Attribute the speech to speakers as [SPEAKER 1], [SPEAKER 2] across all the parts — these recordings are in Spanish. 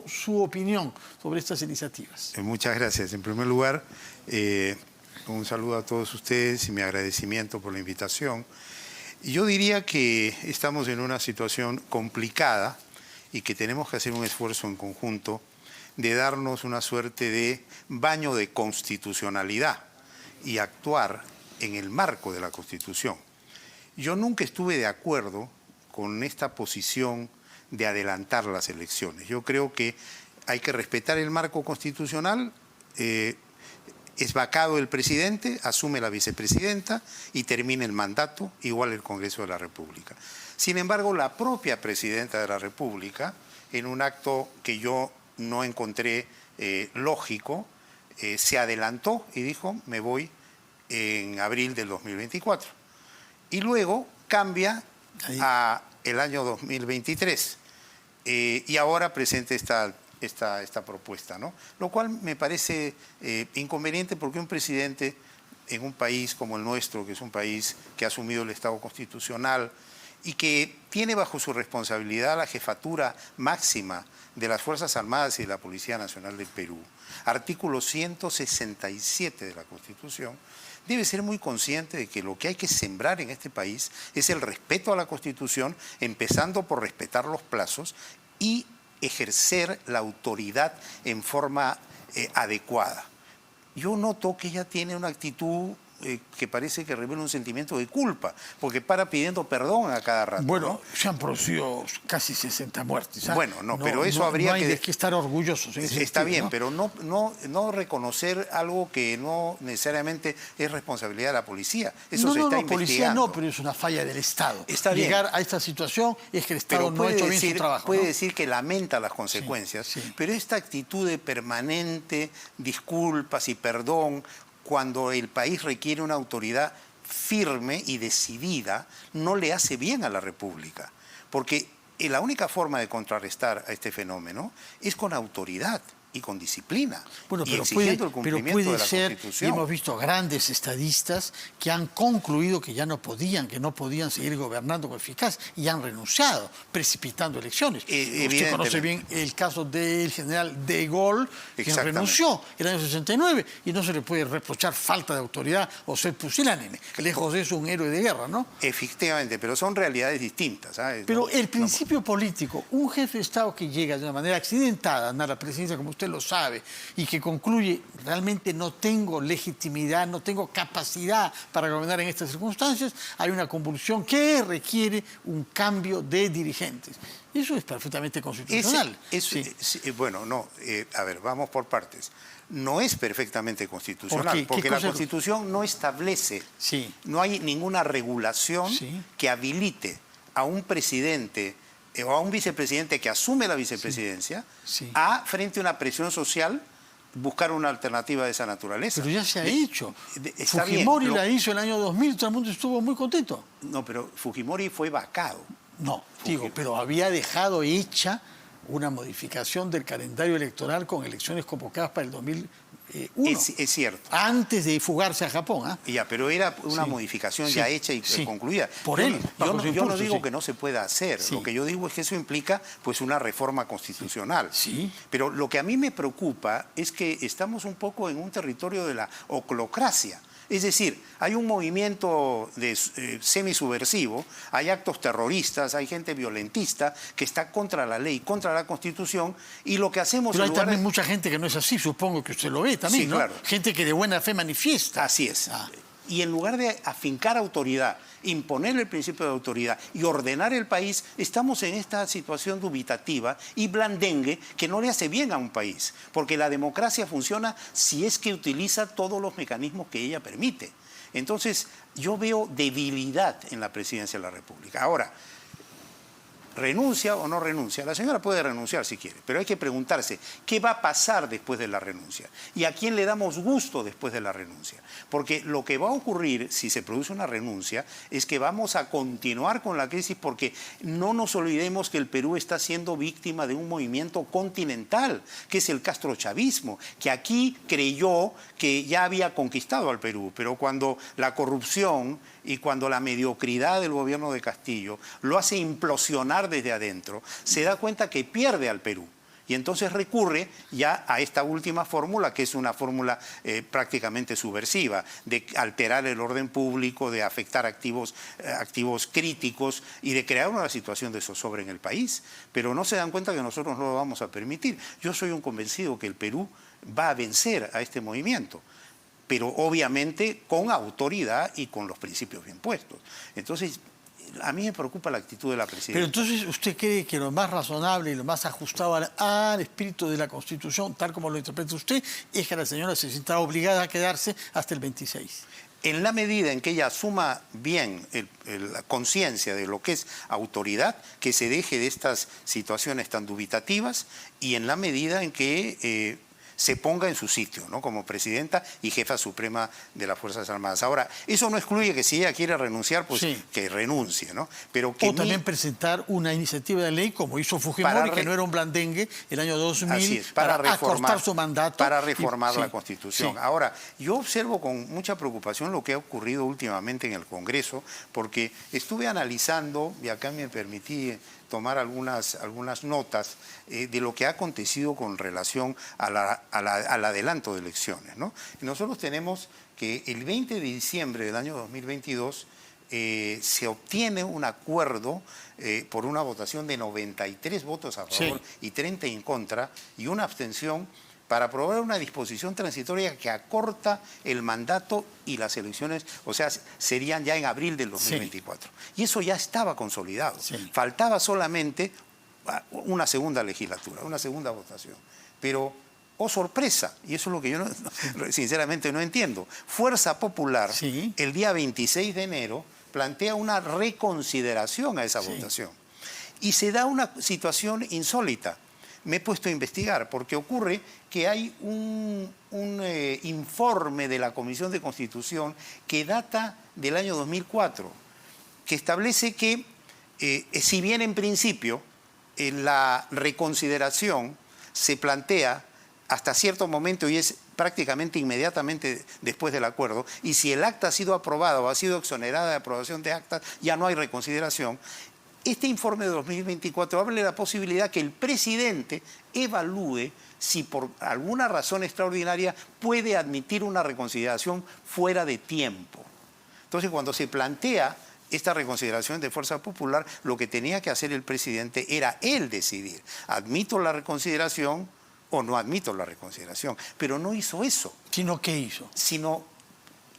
[SPEAKER 1] su opinión sobre estas iniciativas.
[SPEAKER 2] Muchas gracias. En primer lugar, un saludo a todos ustedes y mi agradecimiento por la invitación. Yo diría que estamos en una situación complicada y que tenemos que hacer un esfuerzo en conjunto de darnos una suerte de baño de constitucionalidad y actuar en el marco de la Constitución. Yo nunca estuve de acuerdo con esta posición de adelantar las elecciones. Yo creo que hay que respetar el marco constitucional, es vacado el presidente, asume la vicepresidenta y termina el mandato, igual el Congreso de la República. Sin embargo, la propia presidenta de la República, en un acto que yo no encontré lógico, se adelantó y dijo, me voy en abril del 2024. Y luego cambia a el año 2023 y ahora presenta esta propuesta, ¿no? Lo cual me parece inconveniente porque un presidente en un país como el nuestro, que es un país que ha asumido el Estado constitucional y que tiene bajo su responsabilidad la jefatura máxima de las Fuerzas Armadas y de la Policía Nacional del Perú, artículo 167 de la Constitución, debe ser muy consciente de que lo que hay que sembrar en este país es el respeto a la Constitución, empezando por respetar los plazos y ejercer la autoridad en forma adecuada. Yo noto que ella tiene una actitud que parece que revela un sentimiento de culpa, porque para pidiendo perdón a cada rato.
[SPEAKER 1] Bueno,
[SPEAKER 2] ¿no?
[SPEAKER 1] se han producido casi 60 muertes. ¿Ah?
[SPEAKER 2] Bueno, pero eso habría
[SPEAKER 1] no hay de qué estar orgullosos. En ese
[SPEAKER 2] está
[SPEAKER 1] sentido,
[SPEAKER 2] bien,
[SPEAKER 1] ¿no?
[SPEAKER 2] pero no reconocer algo que no necesariamente es responsabilidad de la policía. Eso se está investigando.
[SPEAKER 1] Policía no, pero es una falla del Estado.
[SPEAKER 2] Está bien.
[SPEAKER 1] Llegar a esta situación es que el Estado no ha hecho bien su trabajo.
[SPEAKER 2] Puede
[SPEAKER 1] ¿no?
[SPEAKER 2] decir que lamenta las consecuencias,
[SPEAKER 1] sí.
[SPEAKER 2] Pero esta actitud de permanente disculpas y perdón cuando el país requiere una autoridad firme y decidida, no le hace bien a la República. Porque la única forma de contrarrestar a este fenómeno es con autoridad y con disciplina,
[SPEAKER 1] bueno,
[SPEAKER 2] y exigiendo el cumplimiento de la Constitución.
[SPEAKER 1] Y hemos visto grandes estadistas que han concluido que ya no podían seguir gobernando con eficacia y han renunciado, precipitando elecciones. Usted conoce bien el caso del general de Gaulle, quien renunció en el año 69, y no se le puede reprochar falta de autoridad o ser pusilánime. Lejos de eso, un héroe de guerra, ¿no?
[SPEAKER 2] Efectivamente, pero son realidades distintas, ¿sabes?
[SPEAKER 1] Pero el principio político, un jefe de Estado que llega de una manera accidentada a la presidencia, como usted lo sabe, y que concluye, realmente no tengo legitimidad, no tengo capacidad para gobernar en estas circunstancias, hay una convulsión que requiere un cambio de dirigentes. Eso es perfectamente constitucional.
[SPEAKER 2] Bueno, no, a ver, vamos por partes. No es perfectamente constitucional, porque la Constitución no establece, no hay ninguna regulación que habilite a un presidente o a un vicepresidente que asume la vicepresidencia a, frente a una presión social, buscar una alternativa de esa naturaleza.
[SPEAKER 1] Pero ya se ha hecho. Fujimori la hizo en el año 2000, todo el mundo estuvo muy contento.
[SPEAKER 2] No, pero Fujimori fue vacado.
[SPEAKER 1] No, pero había dejado hecha una modificación del calendario electoral con elecciones convocadas para el 2001.
[SPEAKER 2] Es cierto.
[SPEAKER 1] Antes de fugarse a Japón.
[SPEAKER 2] Ya, pero era una modificación ya hecha y concluida.
[SPEAKER 1] Por él.
[SPEAKER 2] Yo no digo que no se pueda hacer. Lo que yo digo es que eso implica pues una reforma constitucional. Pero lo que a mí me preocupa es que estamos un poco en un territorio de la oclocracia. Es decir, hay un movimiento semisubversivo, hay actos terroristas, hay gente violentista que está contra la ley, contra la Constitución, y lo que hacemos...
[SPEAKER 1] Pero hay también mucha gente que no es así, supongo que usted lo ve también, ¿no?
[SPEAKER 2] Claro.
[SPEAKER 1] Gente que de buena fe manifiesta.
[SPEAKER 2] Así es. Y en lugar de afincar autoridad, imponer el principio de autoridad y ordenar el país, estamos en esta situación dubitativa y blandengue que no le hace bien a un país, porque la democracia funciona si es que utiliza todos los mecanismos que ella permite. Entonces, yo veo debilidad en la presidencia de la República. Ahora, ¿renuncia o no renuncia? La señora puede renunciar si quiere, pero hay que preguntarse qué va a pasar después de la renuncia y a quién le damos gusto después de la renuncia. Porque lo que va a ocurrir si se produce una renuncia es que vamos a continuar con la crisis, porque no nos olvidemos que el Perú está siendo víctima de un movimiento continental, que es el castrochavismo, que aquí creyó que ya había conquistado al Perú, pero cuando la corrupción y cuando la mediocridad del gobierno de Castillo lo hace implosionar desde adentro, se da cuenta que pierde al Perú. Y entonces recurre ya a esta última fórmula, que es una fórmula prácticamente subversiva, de alterar el orden público, de afectar activos críticos y de crear una situación de zozobra en el país. Pero no se dan cuenta que nosotros no lo vamos a permitir. Yo soy un convencido que el Perú va a vencer a este movimiento, pero obviamente con autoridad y con los principios bien puestos. Entonces, a mí me preocupa la actitud de la presidenta.
[SPEAKER 1] Pero entonces, ¿usted cree que lo más razonable y lo más ajustado al espíritu de la Constitución, tal como lo interpreta usted, es que la señora se sienta obligada a quedarse hasta el 26?
[SPEAKER 2] En la medida en que ella asuma bien la conciencia de lo que es autoridad, que se deje de estas situaciones tan dubitativas, y en la medida en que se ponga en su sitio, ¿no?, como presidenta y jefa suprema de las Fuerzas Armadas. Ahora, eso no excluye que si ella quiere renunciar, pues sí, que renuncie, ¿no? Pero que
[SPEAKER 1] también presentar una iniciativa de ley, como hizo Fujimori, que no era un blandengue, el año 2000,
[SPEAKER 2] así es,
[SPEAKER 1] para acortar su mandato.
[SPEAKER 2] Para reformar la Constitución.
[SPEAKER 1] Sí.
[SPEAKER 2] Ahora, yo observo con mucha preocupación lo que ha ocurrido últimamente en el Congreso, porque estuve analizando, y acá me permití tomar algunas notas de lo que ha acontecido con relación al adelanto de elecciones, ¿no? Y nosotros tenemos que el 20 de diciembre del año 2022 se obtiene un acuerdo por una votación de 93 votos a favor y 30 en contra y una abstención para aprobar una disposición transitoria que acorta el mandato y las elecciones, o sea, serían ya en abril del 2024. Y eso ya estaba consolidado. Faltaba solamente una segunda legislatura, una segunda votación. Pero, oh sorpresa, y eso es lo que yo sinceramente no entiendo, Fuerza Popular, el día 26 de enero, plantea una reconsideración a esa votación. Y se da una situación insólita. Me he puesto a investigar, porque ocurre que hay un informe de la Comisión de Constitución que data del año 2004, que establece que, si bien en principio la reconsideración se plantea hasta cierto momento y es prácticamente inmediatamente después del acuerdo, y si el acta ha sido aprobada o ha sido exonerada de aprobación de acta, ya no hay reconsideración. Este informe de 2024 habla de la posibilidad que el presidente evalúe si por alguna razón extraordinaria puede admitir una reconsideración fuera de tiempo. Entonces, cuando se plantea esta reconsideración de Fuerza Popular, lo que tenía que hacer el presidente era él decidir, ¿admito la reconsideración o no admito la reconsideración? Pero no hizo eso.
[SPEAKER 1] ¿Sino qué hizo?
[SPEAKER 2] Sino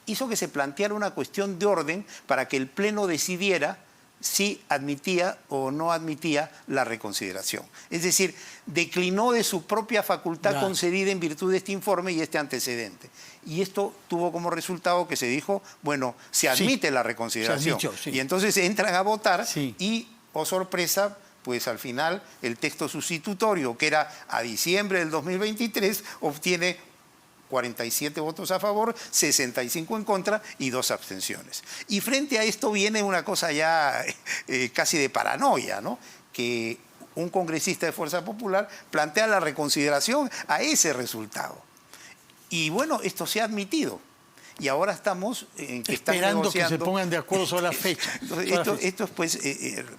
[SPEAKER 2] hizo que se planteara una cuestión de orden para que el Pleno decidiera si admitía o no admitía la reconsideración. Es decir, declinó de su propia facultad concedida en virtud de este informe y este antecedente. Y esto tuvo como resultado que se dijo, bueno, se admite la reconsideración. Y entonces entran a votar y, oh sorpresa, pues al final el texto sustitutorio, que era a diciembre del 2023, obtiene 47 votos a favor, 65 en contra y 2 abstenciones. Y frente a esto viene una cosa ya casi de paranoia, ¿no? Que un congresista de Fuerza Popular plantea la reconsideración a ese resultado. Y bueno, esto se ha admitido. Y ahora estamos en que están
[SPEAKER 1] esperando
[SPEAKER 2] negociando.
[SPEAKER 1] Que se pongan de acuerdo sobre la fecha.
[SPEAKER 2] Esto pues,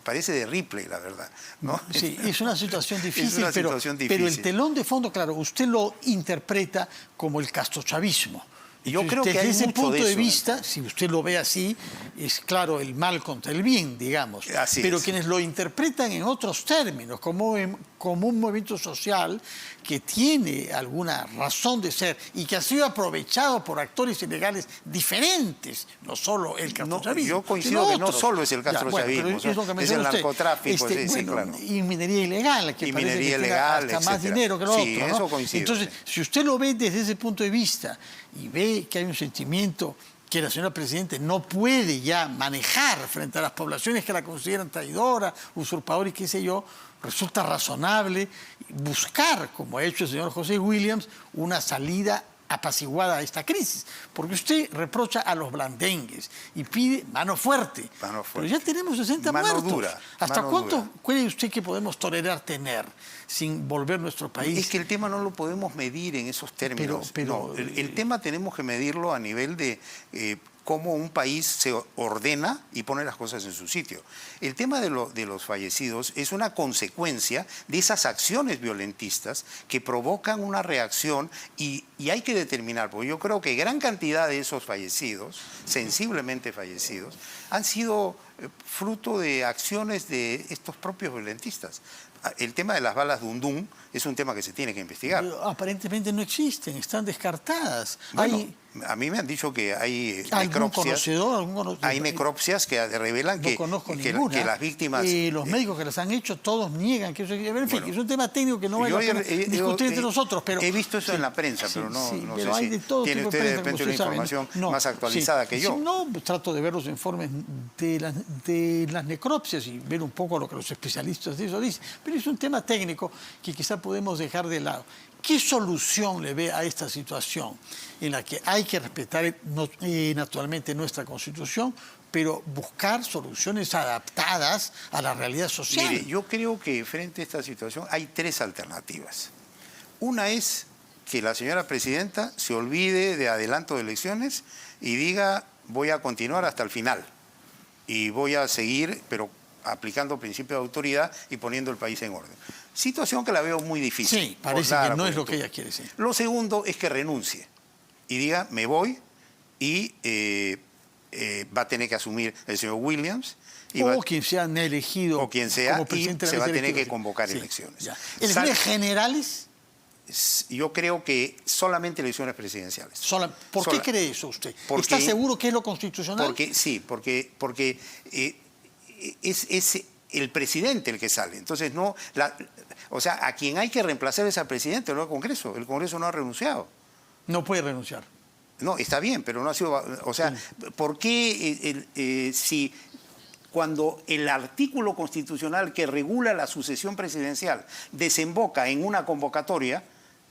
[SPEAKER 2] parece de Ripley, la verdad, ¿no?
[SPEAKER 1] Sí, es una situación difícil,
[SPEAKER 2] es una situación difícil.
[SPEAKER 1] Pero el telón de fondo, claro, usted lo interpreta como el castrochavismo.
[SPEAKER 2] Yo creo que hay
[SPEAKER 1] desde ese
[SPEAKER 2] mucho
[SPEAKER 1] punto
[SPEAKER 2] de
[SPEAKER 1] de
[SPEAKER 2] eso,
[SPEAKER 1] vista, si usted lo ve así, es claro el mal contra el bien, digamos. Pero quienes lo interpretan en otros términos, como un movimiento social que tiene alguna razón de ser y que ha sido aprovechado por actores ilegales diferentes, no solo el castrochavismo.
[SPEAKER 2] Yo coincido que no solo es el castrochavismo, es el narcotráfico, claro.
[SPEAKER 1] Y minería ilegal, que parece que tiene hasta más dinero que lo otro, ¿no?
[SPEAKER 2] Eso coincido.
[SPEAKER 1] Entonces, si usted lo ve desde ese punto de vista y ve que hay un sentimiento que la señora Presidenta no puede ya manejar frente a las poblaciones que la consideran traidora, usurpadora y qué sé yo, resulta razonable buscar, como ha hecho el señor José Williams, una salida apaciguada a esta crisis. Porque usted reprocha a los blandengues y pide mano fuerte. Pero ya tenemos 60 muertos.
[SPEAKER 2] Dura,
[SPEAKER 1] ¿Hasta cuánto cree usted que podemos tolerar tener sin volver nuestro país?
[SPEAKER 2] Es que el tema no lo podemos medir en esos términos. El tema tenemos que medirlo a nivel de cómo un país se ordena y pone las cosas en su sitio. El tema de los fallecidos es una consecuencia de esas acciones violentistas que provocan una reacción y hay que determinar, porque yo creo que gran cantidad de esos fallecidos, sensiblemente fallecidos, han sido fruto de acciones de estos propios violentistas. El tema de las balas Dundum es un tema que se tiene que investigar.
[SPEAKER 1] Pero aparentemente no existen, están descartadas.
[SPEAKER 2] Bueno, a mí me han dicho que hay necropsias. Hay necropsias que revelan que las víctimas...
[SPEAKER 1] los médicos que las han hecho, todos niegan que eso... En fin, es un tema técnico que no vale la pena discutir entre nosotros, pero...
[SPEAKER 2] He visto eso en la prensa, pero no
[SPEAKER 1] pero
[SPEAKER 2] sé si tiene usted de repente una información más actualizada que yo.
[SPEAKER 1] No, trato de ver los informes de las necropsias y ver un poco lo que los especialistas de eso dicen. Pero es un tema técnico que quizá podemos dejar de lado. ¿Qué solución le ve a esta situación en la que hay que respetar naturalmente nuestra Constitución, pero buscar soluciones adaptadas a la realidad social?
[SPEAKER 2] Mire, yo creo que frente a esta situación hay tres alternativas. Una es que la señora presidenta se olvide de adelanto de elecciones y diga voy a continuar hasta el final y voy a seguir, pero aplicando principios de autoridad y poniendo el país en orden. Situación que la veo muy difícil.
[SPEAKER 1] Sí, parece que no es lo que ella quiere decir.
[SPEAKER 2] Lo segundo es que renuncie y diga, me voy y va a tener que asumir el señor Williams.
[SPEAKER 1] Quien sea elegido
[SPEAKER 2] o quien sea,
[SPEAKER 1] como presidente
[SPEAKER 2] y se va a tener que convocar elecciones.
[SPEAKER 1] ¿Elecciones generales?
[SPEAKER 2] Yo creo que solamente elecciones presidenciales.
[SPEAKER 1] ¿Por qué cree eso usted? ¿Está seguro que es lo constitucional?
[SPEAKER 2] Porque es el presidente el que sale. Entonces, o sea, a quien hay que reemplazar es al presidente, no al Congreso. El Congreso no ha renunciado.
[SPEAKER 1] No puede renunciar.
[SPEAKER 2] No, está bien, pero no ha sido... O sea, ¿por qué si cuando el artículo constitucional que regula la sucesión presidencial desemboca en una convocatoria,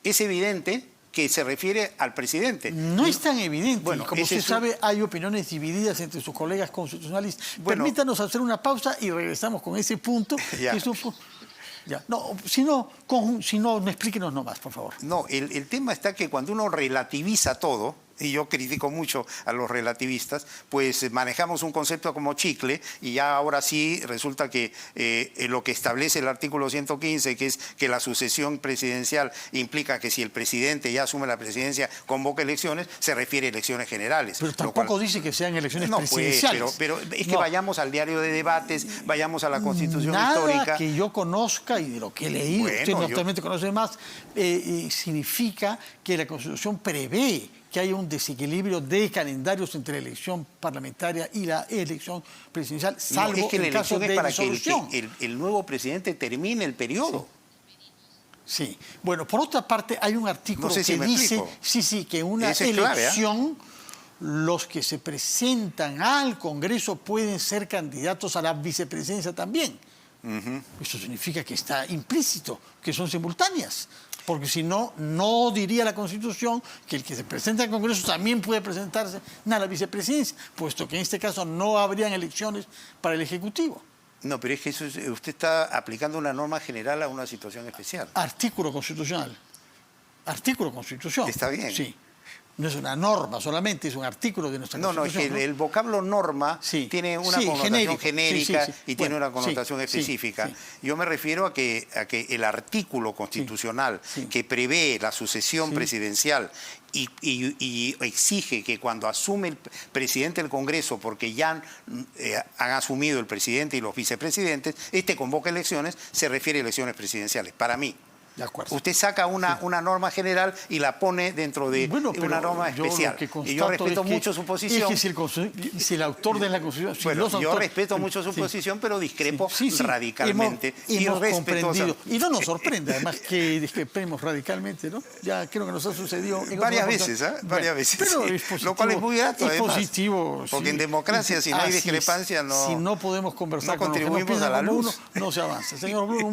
[SPEAKER 2] es evidente que se refiere al presidente?
[SPEAKER 1] No es tan evidente. Bueno, como usted sabe, hay opiniones divididas entre sus colegas constitucionalistas. Bueno, permítanos hacer una pausa y regresamos con ese punto.
[SPEAKER 2] Ya.
[SPEAKER 1] No, si no, explíquenos nomás, por favor.
[SPEAKER 2] No, el tema está que cuando uno relativiza todo, y yo critico mucho a los relativistas, pues manejamos un concepto como chicle y ya ahora sí resulta que lo que establece el artículo 115, que es que la sucesión presidencial implica que si el presidente ya asume la presidencia, convoca elecciones, se refiere a elecciones generales.
[SPEAKER 1] Pero tampoco dice que sean elecciones presidenciales.
[SPEAKER 2] Pues, pero es que vayamos al diario de debates, vayamos a la Constitución histórica.
[SPEAKER 1] Nada que yo conozca y de lo que he leído, usted naturalmente conoce más, significa que la Constitución prevé que haya un desequilibrio de calendarios entre la elección parlamentaria y la elección presidencial, salvo en caso de disolución.
[SPEAKER 2] Que el nuevo presidente termine el periodo.
[SPEAKER 1] Sí. Bueno, por otra parte, hay un artículo que dice que en una elección los que se presentan al Congreso pueden ser candidatos a la vicepresidencia también. Eso significa que está implícito, que son simultáneas. Porque si no, no diría la Constitución que el que se presenta al Congreso también puede presentarse a la vicepresidencia, puesto que en este caso no habrían elecciones para el Ejecutivo.
[SPEAKER 2] No, pero es que usted está aplicando una norma general a una situación especial.
[SPEAKER 1] Artículo constitucional. Artículo constitucional.
[SPEAKER 2] Está bien.
[SPEAKER 1] Sí. No es una norma solamente, es un artículo de nuestra Constitución.
[SPEAKER 2] No, es que el vocablo norma tiene una connotación genérica y tiene una connotación específica. Yo me refiero a que el artículo constitucional que prevé la sucesión presidencial y exige que cuando asume el presidente del Congreso, porque ya han asumido el presidente y los vicepresidentes, convoca elecciones, se refiere a elecciones presidenciales, para mí.
[SPEAKER 1] De acuerdo.
[SPEAKER 2] Usted saca una norma general y la pone dentro de una norma especial. Y yo respeto mucho su posición.
[SPEAKER 1] Es que si el autor de la Constitución...
[SPEAKER 2] Bueno, yo respeto mucho su posición, pero discrepo radicalmente.
[SPEAKER 1] Hemos comprendido. Y no nos sorprende, además, que discrepemos radicalmente, ¿no? Ya creo que nos ha sucedido...
[SPEAKER 2] Varias veces, ¿eh? Varias veces.
[SPEAKER 1] Pero es positivo,
[SPEAKER 2] lo cual es muy grato, además.
[SPEAKER 1] Positivo.
[SPEAKER 2] Porque en democracia, si no hay discrepancia, no...
[SPEAKER 1] Si no podemos conversar
[SPEAKER 2] con los que no piensan
[SPEAKER 1] a la luz, no se avanza. Señor Bruno,